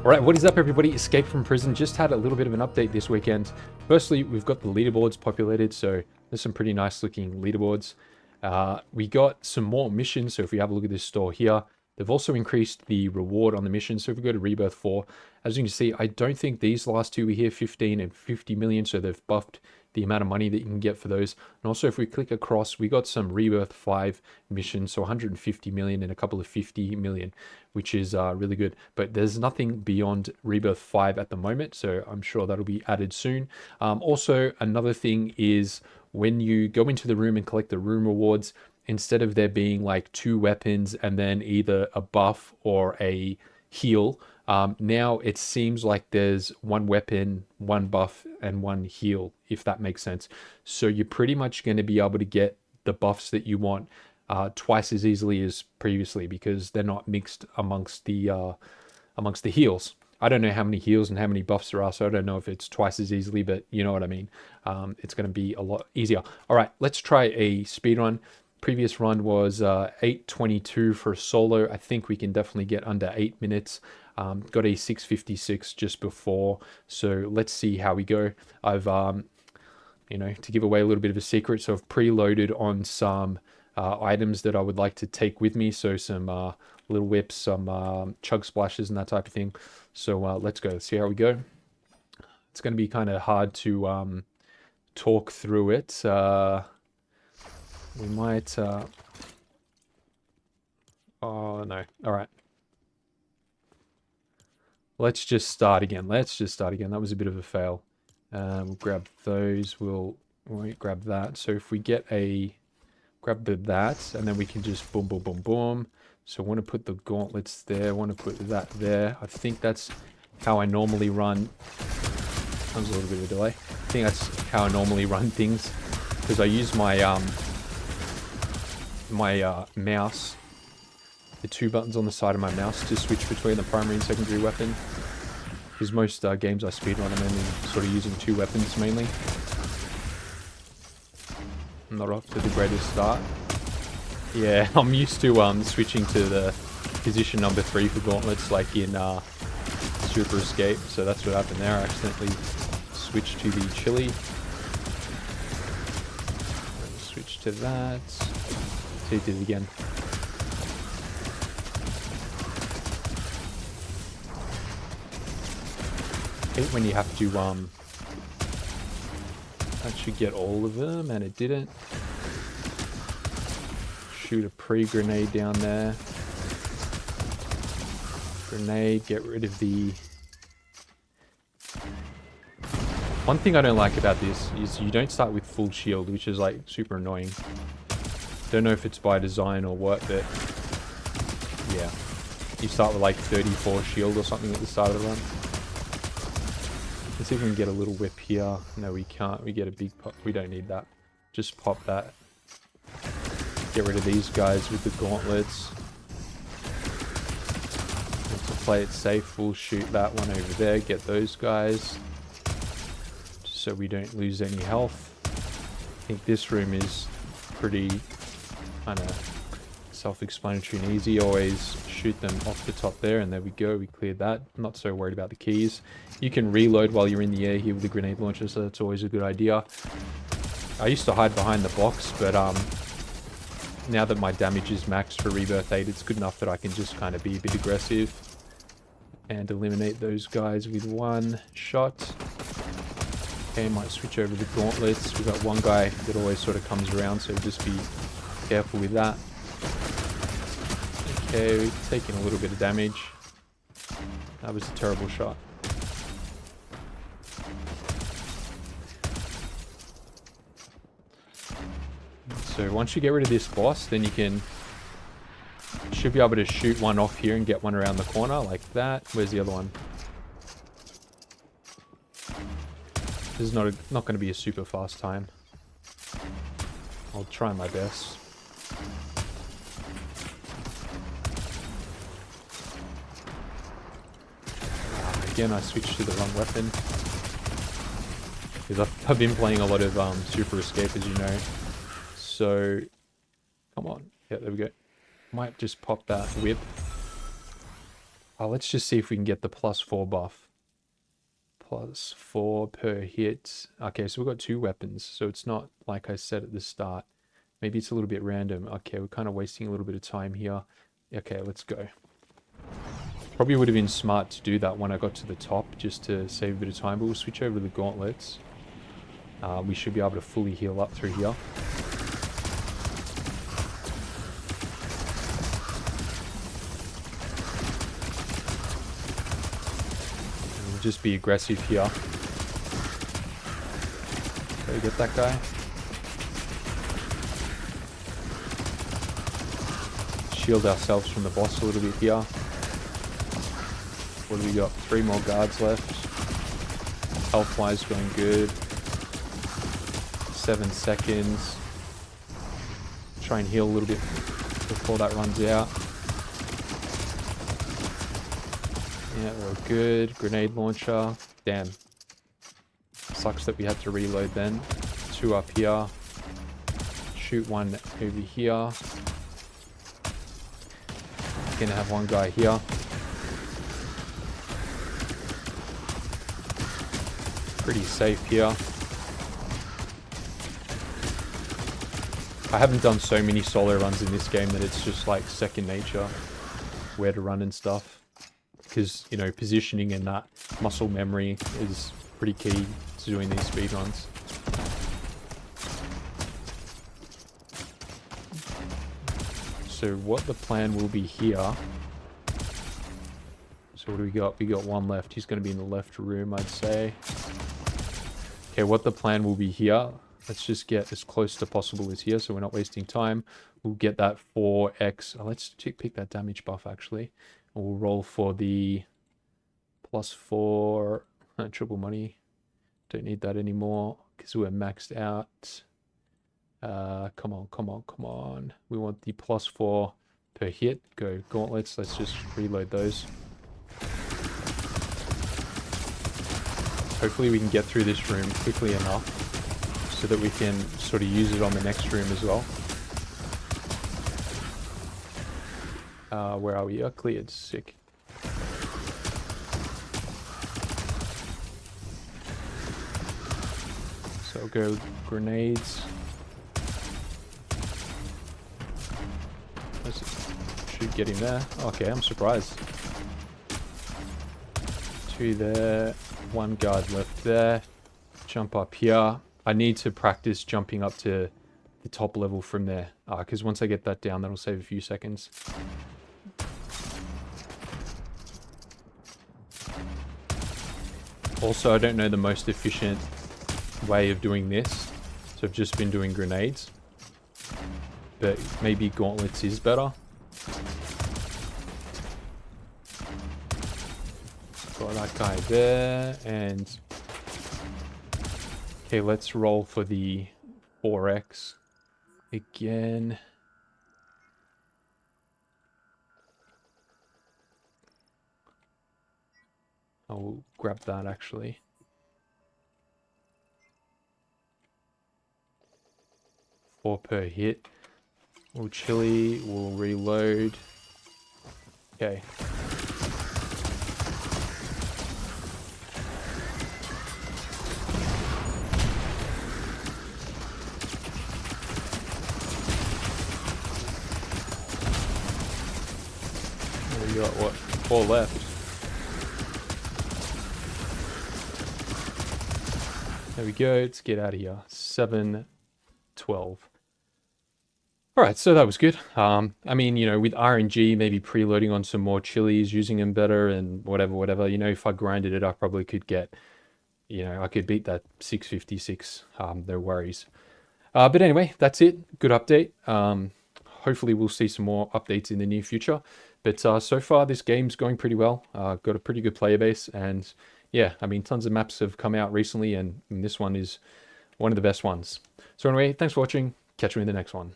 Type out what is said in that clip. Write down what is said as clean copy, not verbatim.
Alright, what is up everybody? Escape from Prison just had a little bit of an update this weekend. Firstly, we've got the leaderboards populated, so there's some pretty nice looking leaderboards. We got some more missions, so if we have a look at this store here, they've also increased the reward on the mission. So if we go to Rebirth 4, as you can see, I don't think these last two were here, 15 and 50 million, so they've buffed the amount of money that you can get for those. And also if we click across, we got some Rebirth 5 missions, so 150 million and a couple of 50 million, which is really good. But there's nothing beyond Rebirth 5 at the moment, so I'm sure that'll be added soon. Also, another thing is when you go into the room and collect the room rewards, instead of there being like 2 weapons and then either a buff or a heal, now it seems like there's 1 weapon, 1 buff, and 1 heal, if that makes sense. So you're pretty much going to be able to get the buffs that you want twice as easily as previously because they're not mixed amongst the heals. I don't know how many heals and how many buffs there are, so I don't know if it's twice as easily, but you know what I mean. It's going to be a lot easier. All right, let's try a speed run. Previous run was 8:22 for a solo. I think we can definitely get under 8 minutes. Got a 6:56 just before, so let's see how we go. I've, to give away a little bit of a secret, so I've preloaded on some items that I would like to take with me. So some little whips, some chug splashes and that type of thing. So let's go. Let's see how we go. It's going to be kind of hard to talk through it. We might... oh, no. All right. Let's just start again. That was a bit of a fail. We'll grab those. We'll grab that. So if we get a... grab that, and then we can just boom, boom, boom, boom. So I want to put the gauntlets there. I want to put that there. I think that's how I normally run. Comes a little bit of a delay. I think that's how I normally run things, because I use my mouse, the 2 buttons on the side of my mouse, to switch between the primary and secondary weapon. Because most games I speedrun, I'm only sort of using 2 weapons mainly. I'm not off to the greatest start. Yeah, I'm used to switching to the position number 3 for gauntlets, like in Super Escape. So that's what happened there. I accidentally switched to the chili. Switch to that. So he did it again. I hate when you have to that should get all of them, and it didn't. Shoot a pre-grenade down there. Grenade, get rid of the... One thing I don't like about this is you don't start with full shield, which is like super annoying. Don't know if it's by design or what, but yeah. You start with like 34 shield or something at the start of the run. Let's see if we can get a little whip here. No, we can't. We get a big pop. We don't need that. Just pop that. Get rid of these guys with the gauntlets. To play it safe, we'll shoot that one over there. Get those guys. Just so we don't lose any health. I think this room is pretty kind of self-explanatory and easy. Always shoot them off the top there, and there we go. We cleared that. Not so worried about the keys. You can reload while you're in the air here with the grenade launcher, so that's always a good idea. I used to hide behind the box, but now that my damage is maxed for Rebirth 8, it's good enough that I can just kind of be a bit aggressive and eliminate those guys with 1 shot. Okay, might switch over the gauntlets. We've got one guy that always sort of comes around, so just be careful with that. Okay, we've taken a little bit of damage. That was a terrible shot. So once you get rid of this boss, then you should be able to shoot one off here and get one around the corner like that. Where's the other one? This is not going to be a super fast time. I'll try my best. Again, I switched to the wrong weapon. Because I've been playing a lot of Super Escape, as you know. So, come on. Yeah, there we go. Might just pop that whip. Let's just see if we can get the +4 buff. +4 per hit. Okay, so we've got 2 weapons, so it's not like I said at the start. Maybe it's a little bit random. Okay, we're kind of wasting a little bit of time here. Okay, let's go. Probably would have been smart to do that when I got to the top, just to save a bit of time, but we'll switch over to the gauntlets. We should be able to fully heal up through here. And we'll just be aggressive here. Okay, get that guy. Shield ourselves from the boss a little bit here. What do we got? 3 more guards left. Health-wise going good. 7 seconds. Try and heal a little bit before that runs out. Yeah, we're good. Grenade launcher. Damn. Sucks that we had to reload then. 2 up here. Shoot 1 over here. Gonna have 1 guy here. Pretty safe here. I haven't done so many solo runs in this game that it's just like second nature where to run and stuff. Because, you know, positioning and that muscle memory is pretty key to doing these speed runs. So what the plan will be here. So what do we got? We got 1 left. He's going to be in the left room, I'd say. Okay, what the plan will be here. Let's just get as close to possible as here so we're not wasting time. We'll get that 4x. Oh, let's pick that damage buff, actually. And we'll roll for the +4 triple money. Don't need that anymore because we're maxed out. Come on, come on, come on. We want the +4 per hit. Go gauntlets. Let's just reload those. Hopefully we can get through this room quickly enough so that we can sort of use it on the next room as well. Where are we? Cleared. Sick. So I'll go grenades. Should get him there. Okay, I'm surprised. 2 there. 1 guard left there. Jump up here. I need to practice jumping up to the top level from there. Because once I get that down, that'll save a few seconds. Also, I don't know the most efficient way of doing this. So I've just been doing grenades. But maybe gauntlets is better. Got that guy there, and okay, let's roll for the 4x again. I'll grab that actually. Four per hit. We'll chili, we'll reload. Okay. We got what? 4 left. There we go. Let's get out of here. 7-12. Alright, so that was good. I mean, you know, with RNG, maybe preloading on some more chilies, using them better and whatever. You know, if I grinded it, I probably could get, you know, I could beat that 656. No worries. But anyway, that's it. Good update. Hopefully we'll see some more updates in the near future. But so far, this game's going pretty well. Got a pretty good player base. And yeah, I mean, tons of maps have come out recently. And this one is one of the best ones. So anyway, thanks for watching. Catch you in the next one.